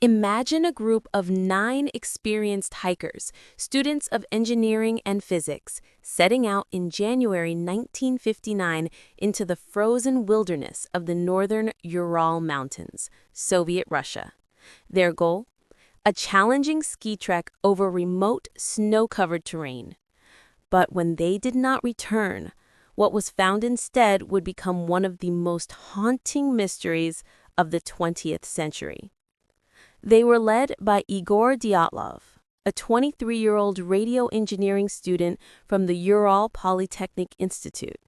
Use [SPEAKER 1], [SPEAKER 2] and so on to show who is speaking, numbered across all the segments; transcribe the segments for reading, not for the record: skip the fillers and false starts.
[SPEAKER 1] Imagine a group of 9 experienced hikers, students of engineering and physics, setting out in January 1959 into the frozen wilderness of the northern Ural Mountains, Soviet Russia. Their goal? A challenging ski trek over remote, snow-covered terrain. But when they did not return, what was found instead would become one of the most haunting mysteries of the 20th century. They were led by Igor Dyatlov, a 23-year-old radio engineering student from the Ural Polytechnic Institute.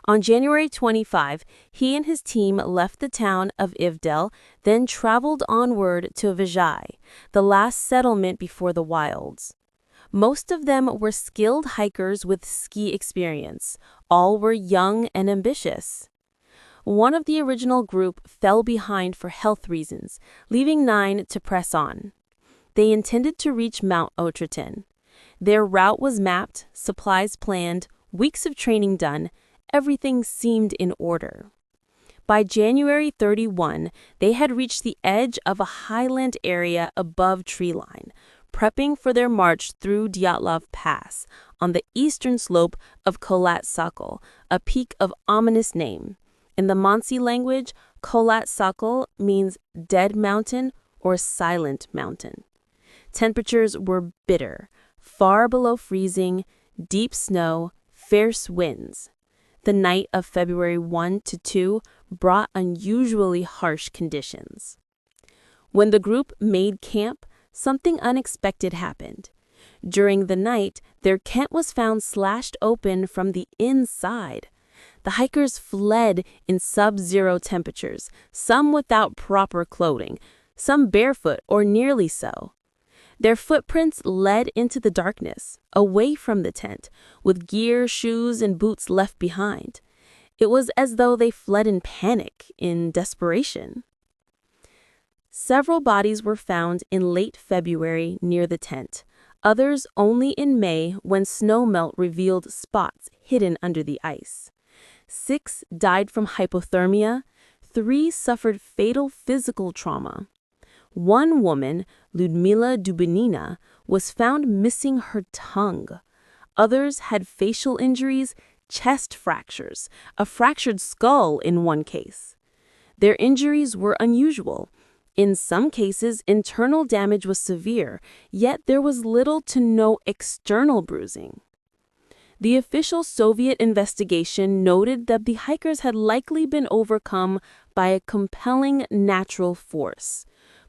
[SPEAKER 1] On January 25, he and his team left the town of Ivdel, then traveled onward to Vizhai, the last settlement before the wilds. Most of them were skilled hikers with ski experience. All were young and ambitious. One of the original group fell behind for health reasons, leaving 9 to press on. They intended to reach Mount Otradin. Their route was mapped, supplies planned, weeks of training done. Everything seemed in order. By January 31, they had reached the edge of a highland area above treeline, prepping for their march through Dyatlov Pass on the eastern slope of Kholat Sakal, a peak of ominous name. In the Mansi language, Kholat Sakal means dead mountain or silent mountain. Temperatures were bitter, far below freezing, deep snow, fierce winds. The night of February 1 to 2 brought unusually harsh conditions. When the group made camp, something unexpected happened. During the night, their tent was found slashed open from the inside. The hikers fled in sub-zero temperatures, some without proper clothing, some barefoot or nearly so. Their footprints led into the darkness, away from the tent, with gear, shoes, and boots left behind. It was as though they fled in panic, in desperation. Several bodies were found in late February near the tent, others only in May when snowmelt revealed spots hidden under the ice. 6 died from hypothermia, 3 suffered fatal physical trauma. One woman, Lyudmila Dubinina, was found missing her tongue. Others had facial injuries, chest fractures, a fractured skull in one case. Their injuries were unusual. In some cases, internal damage was severe, yet there was little to no external bruising. The official Soviet investigation noted that the hikers had likely been overcome by a compelling natural force,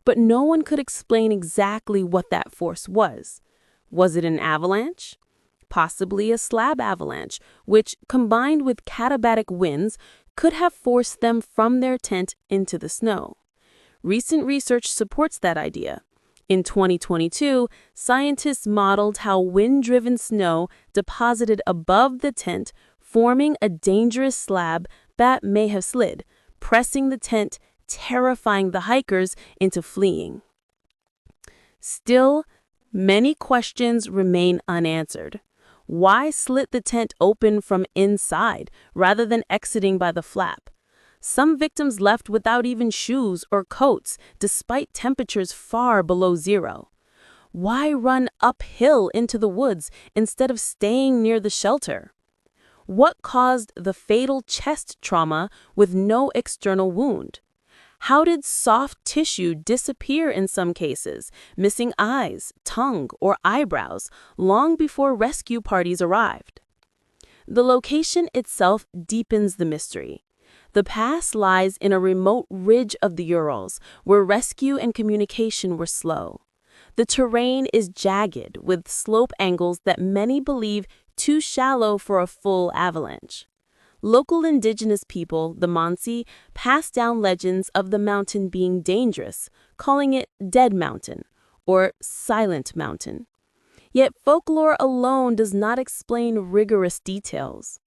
[SPEAKER 1] but no one could explain exactly what that force was. Was it an avalanche? Possibly a slab avalanche, which, combined with katabatic winds, could have forced them from their tent into the snow. Recent research supports that idea. In 2022, scientists modeled how wind-driven snow deposited above the tent, forming a dangerous slab that may have slid, pressing the tent, terrifying the hikers into fleeing. Still, many questions remain unanswered. Why slit the tent open from inside rather than exiting by the flap? Some victims left without even shoes or coats, despite temperatures far below zero. Why run uphill into the woods instead of staying near the shelter? What caused the fatal chest trauma with no external wound? How did soft tissue disappear in some cases, missing eyes, tongue, or eyebrows, long before rescue parties arrived? The location itself deepens the mystery. The pass lies in a remote ridge of the Urals, where rescue and communication were slow. The terrain is jagged, with slope angles that many believe too shallow for a full avalanche. Local indigenous people, the Mansi, passed down legends of the mountain being dangerous, calling it Dead Mountain or Silent Mountain. Yet folklore alone does not explain rigorous details.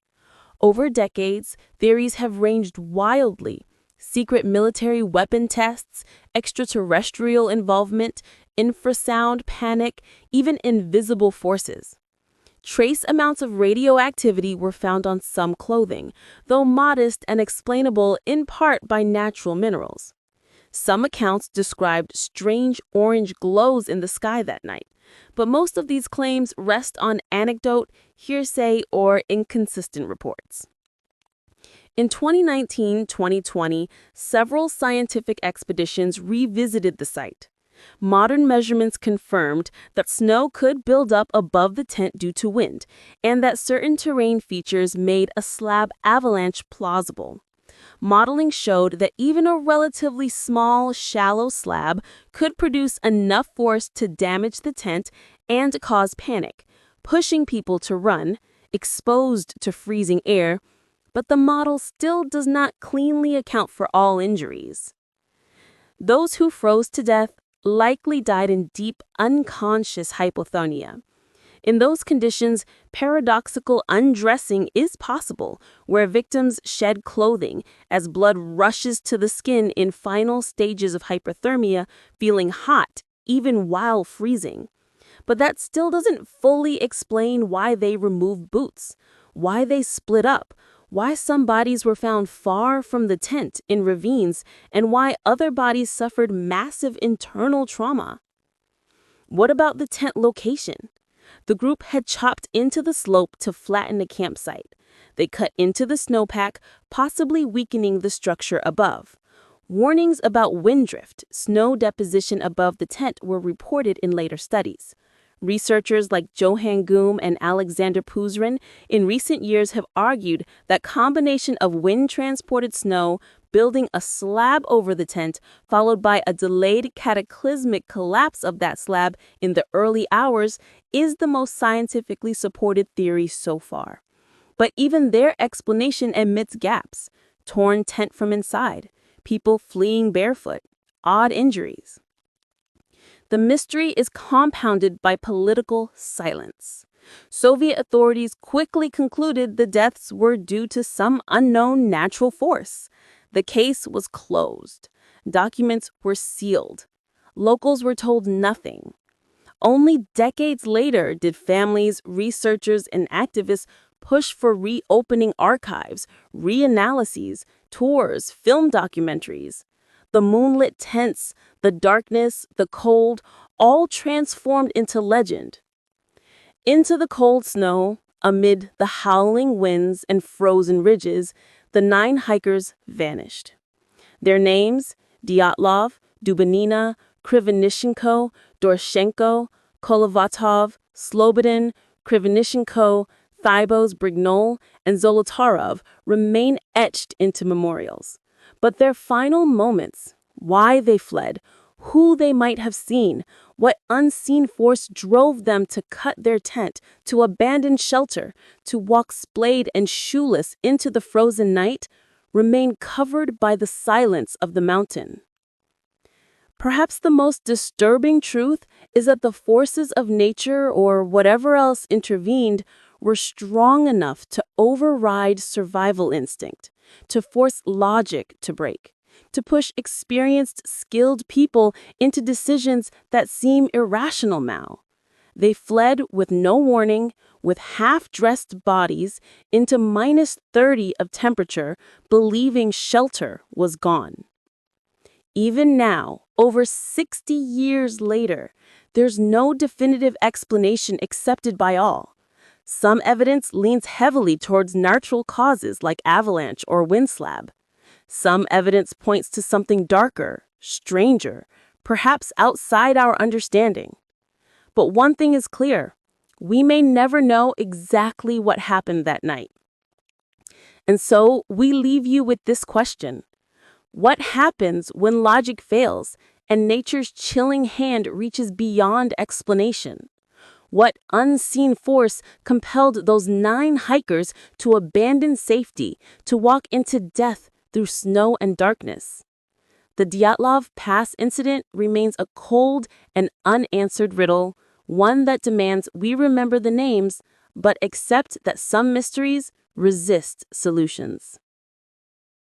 [SPEAKER 1] Over decades, theories have ranged wildly. Secret military weapon tests, extraterrestrial involvement, infrasound panic, even invisible forces. Trace amounts of radioactivity were found on some clothing, though modest and explainable in part by natural minerals. Some accounts described strange orange glows in the sky that night, but most of these claims rest on anecdote, hearsay, or inconsistent reports. In 2019-2020, several scientific expeditions revisited the site. Modern measurements confirmed that snow could build up above the tent due to wind, and that certain terrain features made a slab avalanche plausible. Modeling showed that even a relatively small, shallow slab could produce enough force to damage the tent and cause panic, pushing people to run, exposed to freezing air, but the model still does not cleanly account for all injuries. Those who froze to death likely died in deep, unconscious hypothermia. In those conditions, paradoxical undressing is possible, where victims shed clothing as blood rushes to the skin in final stages of hypothermia, feeling hot even while freezing. But that still doesn't fully explain why they removed boots, why they split up, why some bodies were found far from the tent in ravines, and why other bodies suffered massive internal trauma. What about the tent location? The group had chopped into the slope to flatten the campsite. They cut into the snowpack, possibly weakening the structure above. Warnings about wind drift, snow deposition above the tent were reported in later studies. Researchers like Johan Goom and Alexander Puzrin in recent years have argued that combination of wind-transported snow building a slab over the tent, followed by a delayed cataclysmic collapse of that slab in the early hours, is the most scientifically supported theory so far. But even their explanation admits gaps: torn tent from inside, people fleeing barefoot, odd injuries. The mystery is compounded by political silence. Soviet authorities quickly concluded the deaths were due to some unknown natural force. The case was closed. Documents were sealed. Locals were told nothing. Only decades later did families, researchers, and activists push for reopening archives, reanalyses, tours, film documentaries. The moonlit tents, the darkness, the cold, all transformed into legend. Into the cold snow, amid the howling winds and frozen ridges, the 9 hikers vanished. Their names: Dyatlov, Dubinina, Krivonishenko, Dorshenko, Kolovatov, Slobodin, Krivonishenko, Thibos, Brignol, and Zolotarov, remain etched into memorials. But their final moments, why they fled, who they might have seen, what unseen force drove them to cut their tent, to abandon shelter, to walk splayed and shoeless into the frozen night, remain covered by the silence of the mountain. Perhaps the most disturbing truth is that the forces of nature, or whatever else intervened, were strong enough to override survival instinct, to force logic to break, to push experienced, skilled people into decisions that seem irrational now. They fled with no warning, with half-dressed bodies, into -30 of temperature, believing shelter was gone. Even now, over 60 years later, there's no definitive explanation accepted by all. Some evidence leans heavily towards natural causes like avalanche or wind slab. Some evidence points to something darker, stranger, perhaps outside our understanding. But one thing is clear: we may never know exactly what happened that night. And so we leave you with this question: what happens when logic fails and nature's chilling hand reaches beyond explanation? What unseen force compelled those 9 hikers to abandon safety, to walk into death through snow and darkness? The Dyatlov Pass Incident remains a cold and unanswered riddle, one that demands we remember the names, but accept that some mysteries resist solutions.